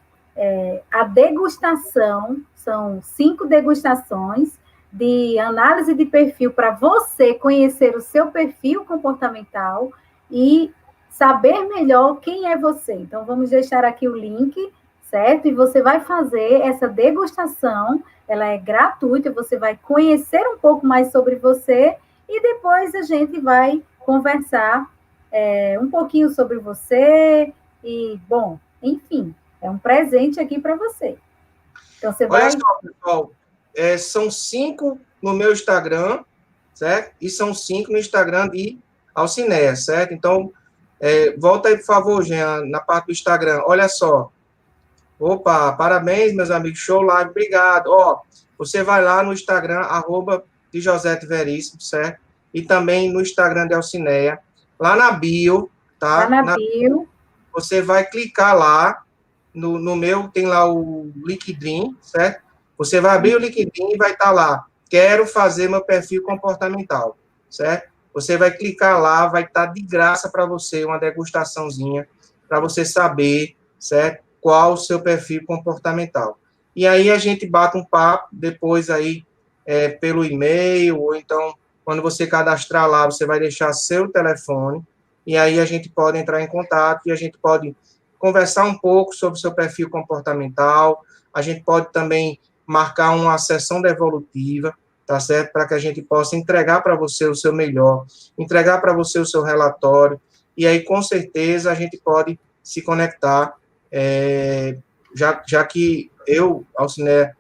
a degustação, são 5 degustações de análise de perfil para você conhecer o seu perfil comportamental e saber melhor quem é você. Então, vamos deixar aqui o link, certo? E você vai fazer essa degustação, ela é gratuita, você vai conhecer um pouco mais sobre você e depois a gente vai conversar um pouquinho sobre você e, bom, enfim, é um presente aqui para você. Então, você vai... Olha só, pessoal, são 5 no meu Instagram, certo? E são 5 no Instagram de Alcineia, certo? Então, volta aí, por favor, Jean, na parte do Instagram. Olha só. Opa, parabéns, meus amigos. Show live, obrigado. Ó, você vai lá no Instagram, de Josete Veríssimo, certo? E também no Instagram de Alcineia. Lá na bio, tá? Lá na bio. Você vai clicar lá. No meu tem lá o LinkedIn, certo? Você vai abrir o LinkedIn e vai estar lá. Quero fazer meu perfil comportamental, certo? Você vai clicar lá, vai estar de graça para você uma degustaçãozinha para você saber, certo? Qual o seu perfil comportamental. E aí a gente bate um papo depois aí pelo e-mail ou então quando você cadastrar lá, você vai deixar seu telefone e aí a gente pode entrar em contato e a gente pode conversar um pouco sobre o seu perfil comportamental, a gente pode também marcar uma sessão devolutiva, tá certo? Para que a gente possa entregar para você o seu melhor, entregar para você o seu relatório, e aí, com certeza, a gente pode se conectar, já que eu, Alciné,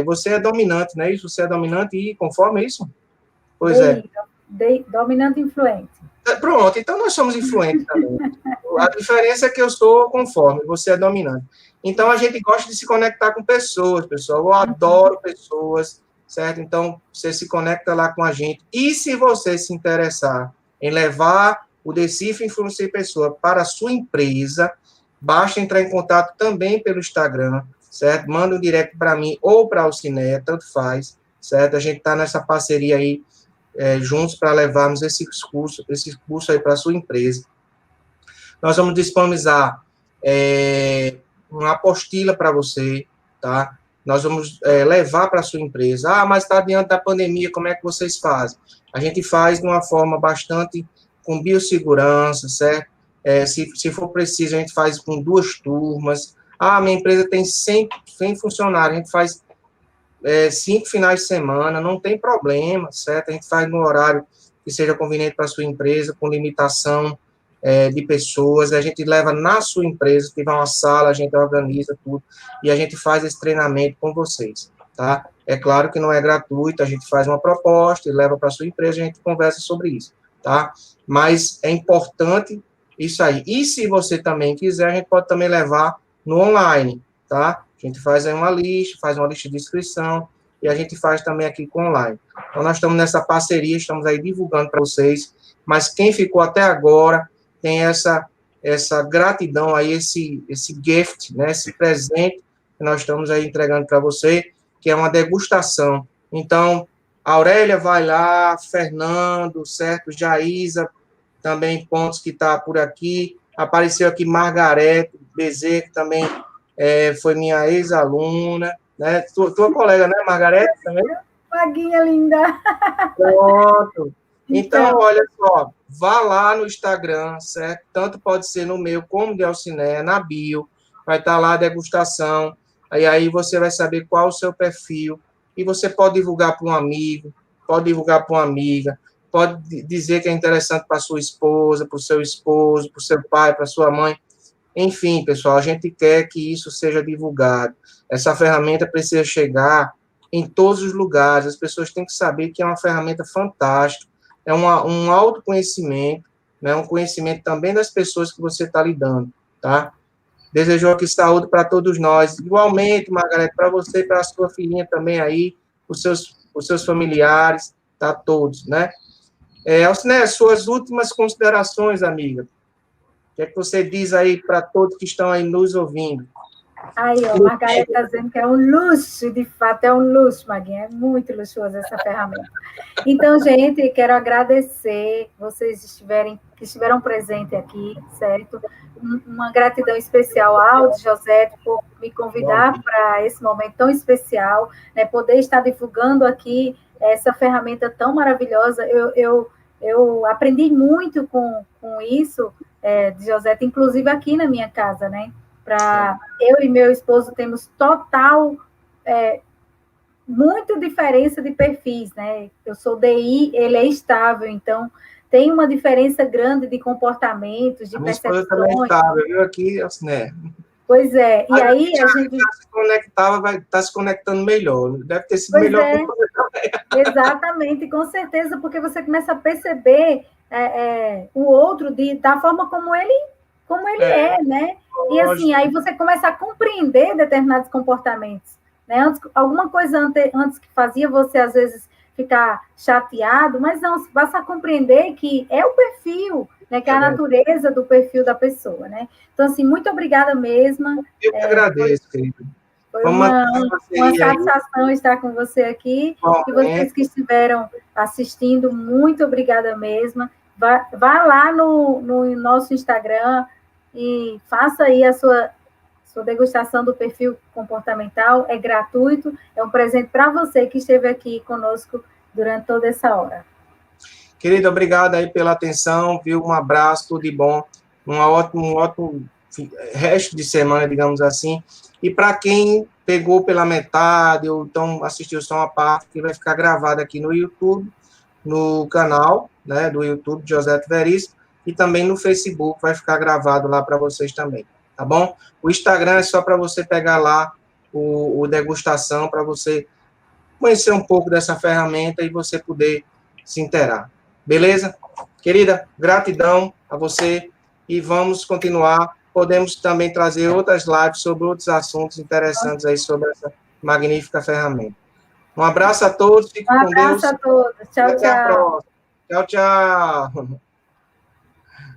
você é dominante, não é isso? Você é dominante e conforme isso? Pois é. Dominante e influente. Pronto, então nós somos influentes também. A diferença é que eu sou conforme, você é dominante. Então, a gente gosta de se conectar com pessoas, pessoal. Eu adoro pessoas, certo? Então, você se conecta lá com a gente. E se você se interessar em levar o Decifre Influenciar Pessoa para a sua empresa, basta entrar em contato também pelo Instagram, certo? Manda um direct para mim ou para a Alcineia, tanto faz, certo? A gente está nessa parceria aí, juntos para levarmos esse curso aí para a sua empresa. Nós vamos disponibilizar uma apostila para você, tá? Nós vamos levar para a sua empresa. Ah, mas está diante da pandemia, como é que vocês fazem? A gente faz de uma forma bastante com biossegurança, certo? Se for preciso, a gente faz com 2 turmas. Ah, minha empresa tem 100 funcionários, a gente faz 5 finais de semana, não tem problema, certo? A gente faz no horário que seja conveniente para a sua empresa, com limitação de pessoas, a gente leva na sua empresa, tiver uma sala, a gente organiza tudo, e a gente faz esse treinamento com vocês, tá? É claro que não é gratuito, a gente faz uma proposta e leva para a sua empresa, a gente conversa sobre isso, tá? Mas é importante isso aí. E se você também quiser, a gente pode também levar no online, tá? A gente faz aí uma lista, faz uma lista de inscrição, e a gente faz também aqui com online. Então, nós estamos nessa parceria, estamos aí divulgando para vocês, mas quem ficou até agora tem essa gratidão aí, esse gift, né, esse presente que nós estamos aí entregando para você, que é uma degustação. Então, a Aurélia vai lá, Fernando, certo? Jaísa, também Pontos, que está por aqui. Apareceu aqui Margarete Bezerra, que também foi minha ex-aluna, né? Tua colega, né, Margarete, também? Maguinha linda. Pronto. Então, olha só, vá lá no Instagram, certo? Tanto pode ser no meu como de Alciné, na bio, vai estar lá a degustação, aí você vai saber qual o seu perfil, e você pode divulgar para um amigo, pode divulgar para uma amiga, pode dizer que é interessante para sua esposa, para o seu esposo, para o seu pai, para sua mãe. Enfim, pessoal, a gente quer que isso seja divulgado. Essa ferramenta precisa chegar em todos os lugares, as pessoas têm que saber que é uma ferramenta fantástica, é um autoconhecimento, né, um conhecimento também das pessoas que você está lidando, tá? Desejo aqui saúde para todos nós. Igualmente, Margarete, para você e para a sua filhinha também aí, os seus familiares, tá? Todos, né? Alciné, suas últimas considerações, amiga. O que é que você diz aí para todos que estão aí nos ouvindo? Aí, ó, Margarete está dizendo que é um luxo, de fato, é um luxo, Maguinha, é muito luxuosa essa ferramenta. Então, gente, quero agradecer vocês que estiveram presentes aqui, certo? Uma gratidão especial ao José por me convidar para esse momento tão especial, né? Poder estar divulgando aqui essa ferramenta tão maravilhosa. Eu aprendi muito com isso, de José, inclusive aqui na minha casa, né? Eu e meu esposo temos total, muito diferença de perfis, né? Eu sou DI, ele é estável, então tem uma diferença grande de comportamentos, de percepções. Esposa também é estável, viu? Aqui, né? Pois é, e aí a gente se conectava, vai estar se conectando melhor. Deve ter sido melhor para você também. Exatamente, com certeza, porque você começa a perceber o outro da forma como ele é, né? E assim, aí você começa a compreender determinados comportamentos, né? Alguma coisa antes que fazia você, às vezes, ficar chateado, mas não, você passa a compreender que é o perfil, né? Que é a natureza do perfil da pessoa, né? Então, assim, muito obrigada mesmo. Eu que agradeço, querido. Foi uma satisfação estar com você aqui. E vocês que estiveram assistindo, muito obrigada mesmo. Vá lá no nosso Instagram e faça aí a sua degustação do perfil comportamental. É gratuito, é um presente para você que esteve aqui conosco durante toda essa hora. Querido, obrigado aí pela atenção, viu? Um abraço, tudo de bom. Um ótimo resto de semana, digamos assim. E para quem pegou pela metade, ou então assistiu só uma parte, que vai ficar gravado aqui no YouTube, no canal, né, do YouTube, José Veríssimo, e também no Facebook, vai ficar gravado lá para vocês também, tá bom? O Instagram é só para você pegar lá o degustação, para você conhecer um pouco dessa ferramenta e você poder se inteirar. Beleza? Querida, gratidão a você e vamos continuar. Podemos também trazer outras lives sobre outros assuntos interessantes aí sobre essa magnífica ferramenta. Um abraço a todos, fiquem com Deus. Um abraço a todos. Tchau, tchau. Até a próxima. Tchau, tchau.